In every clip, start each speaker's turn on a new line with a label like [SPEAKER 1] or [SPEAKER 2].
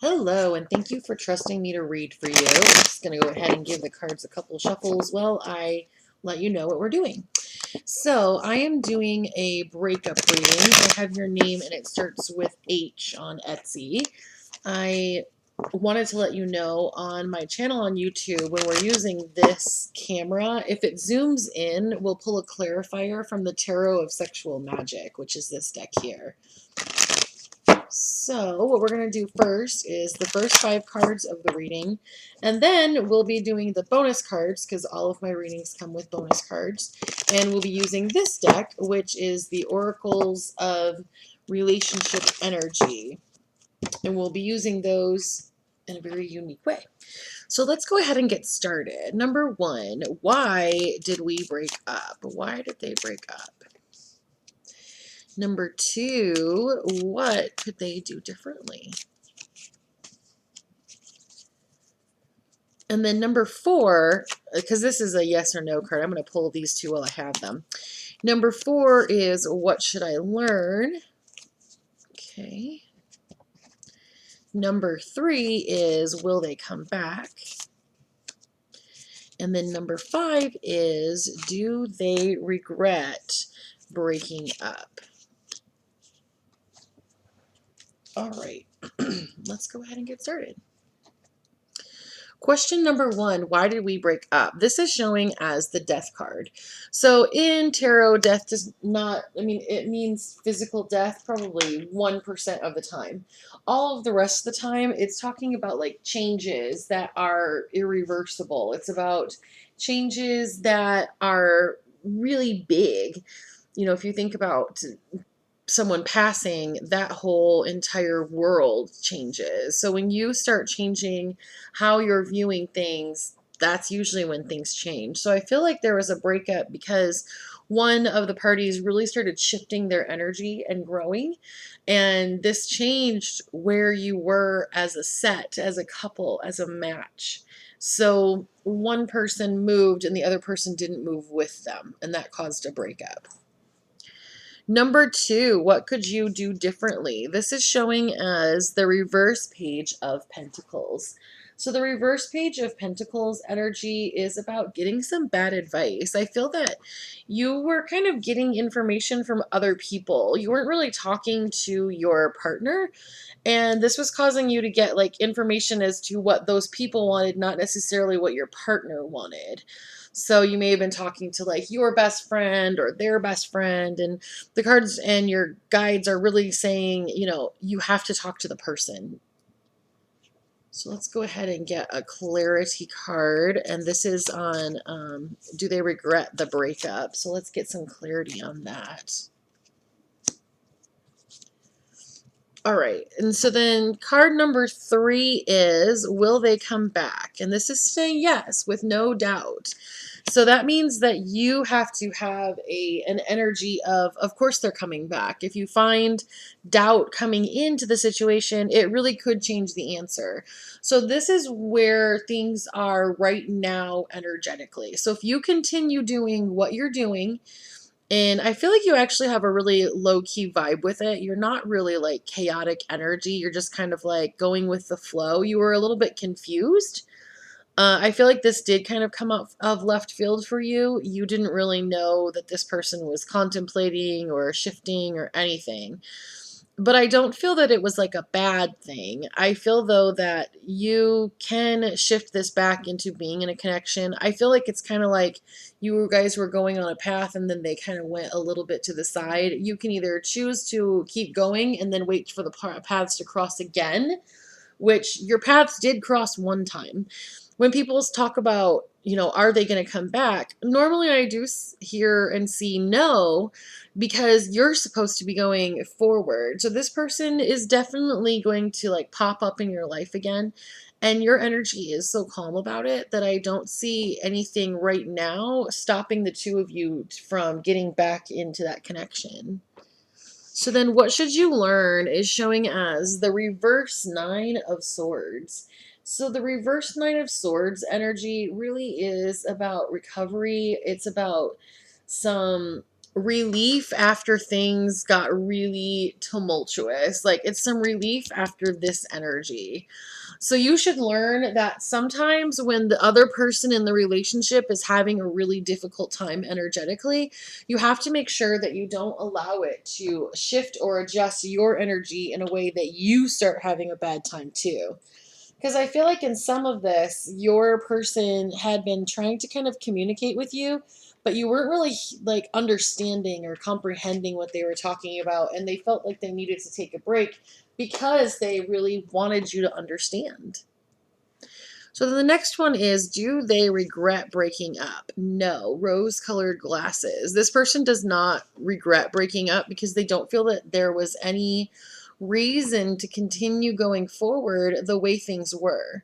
[SPEAKER 1] Hello, and thank you for trusting me to read for you. I'm just going to go ahead and give the cards a couple shuffles while I let you know what we're doing. So I am doing a breakup reading. I have your name and it starts with H on Etsy. I wanted to let you know on my channel on YouTube, when we're using this camera, if it zooms in, we'll pull a clarifier from the Tarot of Sexual Magic, which is this deck here. So what we're going to do first is the first 5 cards of the reading, and then we'll be doing the bonus cards because all of my readings come with bonus cards, and we'll be using this deck, which is the Oracles of Relationship Energy, and we'll be using those in a very unique way. So let's go ahead and get started. Number 1, why did we break up? Why did they break up? Number 2, what could they do differently? And then number 4, because this is a yes or no card, I'm going to pull these two while I have them. Number 4 is, what should I learn? Okay. Number 3 is, will they come back? And then number 5 is, do they regret breaking up? All right, let's go ahead and get started. Question number 1, why did we break up? This is showing as the death card. So in tarot, death does not, it means physical death probably 1% of the time. All of the rest of the time, it's talking about like changes that are irreversible. It's about changes that are really big. You know, if you think about someone passing, that whole entire world changes. So when you start changing how you're viewing things, that's usually when things change. So I feel like there was a breakup because one of the parties really started shifting their energy and growing, and this changed where you were as a set, as a couple, as a match. So one person moved and the other person didn't move with them, and that caused a breakup. Number 2, what could you do differently? This is showing as the reverse page of Pentacles. So the reverse page of Pentacles energy is about getting some bad advice. I feel that you were kind of getting information from other people. You weren't really talking to your partner, and this was causing you to get like information as to what those people wanted, not necessarily what your partner wanted. So you may have been talking to like your best friend or their best friend, and the cards and your guides are really saying, you know, you have to talk to the person. So let's go ahead and get a clarity card, and this is on do they regret the breakup? So let's get some clarity on that. All right, and so then card number 3 is, will they come back? And this is saying yes, with no doubt. So that means that you have to have an energy of course they're coming back. If you find doubt coming into the situation, it really could change the answer. So this is where things are right now energetically. So if you continue doing what you're doing, and I feel like you actually have a really low-key vibe with it. You're not really like chaotic energy. You're just kind of like going with the flow. You were a little bit confused. I feel like this did kind of come out of left field for you. You didn't really know that this person was contemplating or shifting or anything. But I don't feel that it was like a bad thing. I feel though that you can shift this back into being in a connection. I feel like it's kind of like you guys were going on a path and then they kind of went a little bit to the side. You can either choose to keep going and then wait for the paths to cross again, which your paths did cross one time. When people talk about, you know, are they going to come back? Normally I do hear and see no, because you're supposed to be going forward. So this person is definitely going to like pop up in your life again. And your energy is so calm about it that I don't see anything right now stopping the two of you from getting back into that connection. So then what should you learn is showing as the reverse 9 of Swords. So the reverse 9 of Swords energy really is about recovery. It's about some relief after things got really tumultuous. Like it's some relief after this energy. So you should learn that sometimes when the other person in the relationship is having a really difficult time energetically, you have to make sure that you don't allow it to shift or adjust your energy in a way that you start having a bad time too. Because I feel like in some of this, your person had been trying to kind of communicate with you, but you weren't really like understanding or comprehending what they were talking about, and they felt like they needed to take a break because they really wanted you to understand. So the next one is, do they regret breaking up? No. Rose colored glasses. This person does not regret breaking up because they don't feel that there was any reason to continue going forward the way things were.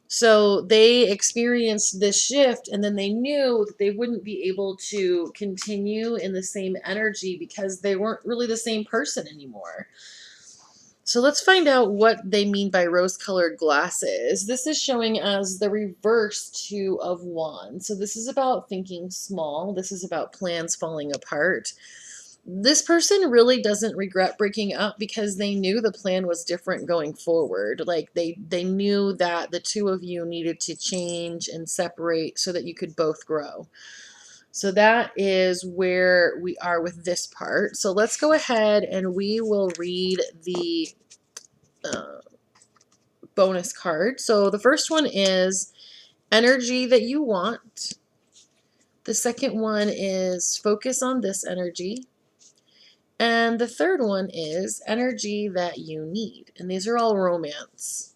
[SPEAKER 1] So they experienced this shift, and then they knew that they wouldn't be able to continue in the same energy because they weren't really the same person anymore. So let's find out what they mean by rose-colored glasses. This is showing as the reverse two of wands. So this is about thinking small. This is about plans falling apart. This person really doesn't regret breaking up because they knew the plan was different going forward. Like they knew that the two of you needed to change and separate so that you could both grow. So that is where we are with this part. So let's go ahead and we will read the uh, bonus card. So the first one is energy that you want. The second one is focus on this energy. And the third one is energy that you need. And these are all romance.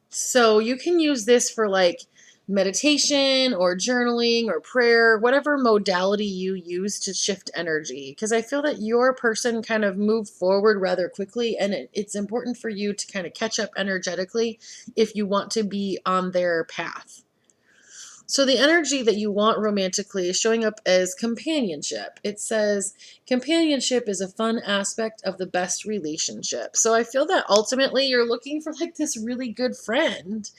[SPEAKER 1] So you can use this for like meditation or journaling or prayer, whatever modality you use to shift energy. Because I feel that your person kind of moved forward rather quickly, and it's important for you to kind of catch up energetically if you want to be on their path. So the energy that you want romantically is showing up as companionship. It says companionship is a fun aspect of the best relationship. So I feel that ultimately you're looking for like this really good friend.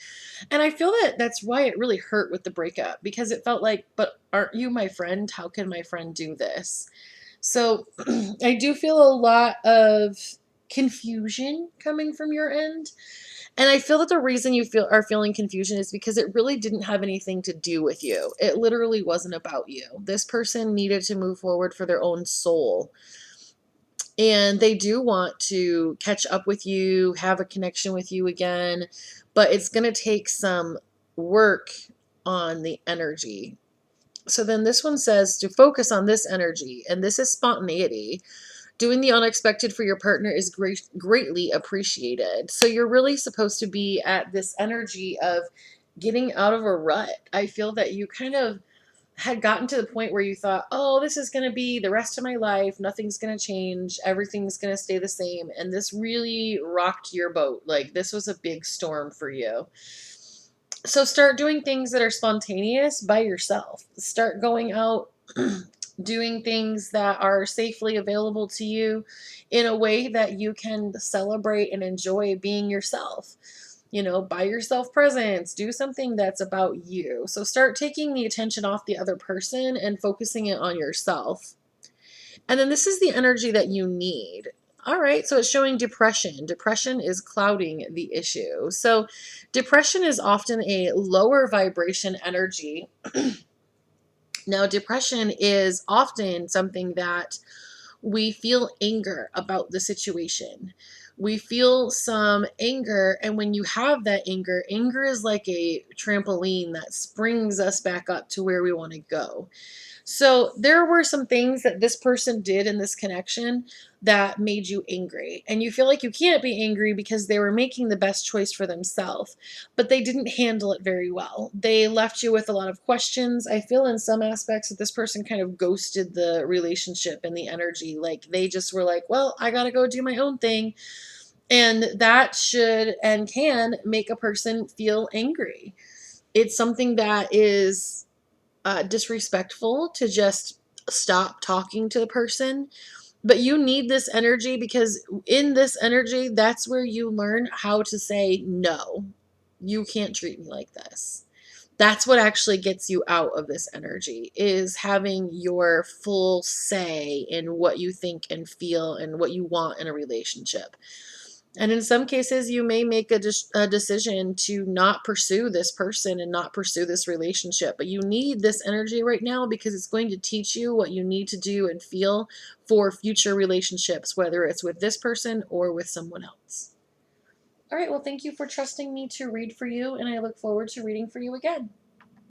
[SPEAKER 1] And I feel that that's why it really hurt with the breakup, because it felt like, but aren't you my friend? How can my friend do this? So I do feel a lot of confusion coming from your end. And I feel that the reason you are feeling confusion is because it really didn't have anything to do with you. It literally wasn't about you. This person needed to move forward for their own soul. And they do want to catch up with you, have a connection with you again, but it's going to take some work on the energy. So then this one says to focus on this energy, and this is spontaneity. Doing the unexpected for your partner is greatly appreciated. So you're really supposed to be at this energy of getting out of a rut. I feel that you kind of had gotten to the point where you thought, oh, this is going to be the rest of my life. Nothing's going to change. Everything's going to stay the same. And this really rocked your boat. Like this was a big storm for you. So start doing things that are spontaneous by yourself. Start going out, doing things that are safely available to you in a way that you can celebrate and enjoy being yourself. You know, buy yourself presents, do something that's about you. So start taking the attention off the other person and focusing it on yourself. And then this is the energy that you need. All right, so it's showing depression. Depression is clouding the issue. So depression is often a lower vibration energy. Now, depression is often something that we feel anger about the situation. We feel some anger, and when you have that anger, anger is like a trampoline that springs us back up to where we want to go. So there were some things that this person did in this connection that made you angry. And you feel like you can't be angry because they were making the best choice for themselves, but they didn't handle it very well. They left you with a lot of questions. I feel in some aspects that this person kind of ghosted the relationship and the energy. Like they just were like, well, I got to go do my own thing. And that should and can make a person feel angry. It's something that is disrespectful to just stop talking to the person. But you need this energy because in this energy, that's where you learn how to say, no, you can't treat me like this. That's what actually gets you out of this energy, is having your full say in what you think and feel and what you want in a relationship. And in some cases, you may make a decision to not pursue this person and not pursue this relationship. But you need this energy right now because it's going to teach you what you need to do and feel for future relationships, whether it's with this person or with someone else. All right, well, thank you for trusting me to read for you, and I look forward to reading for you again.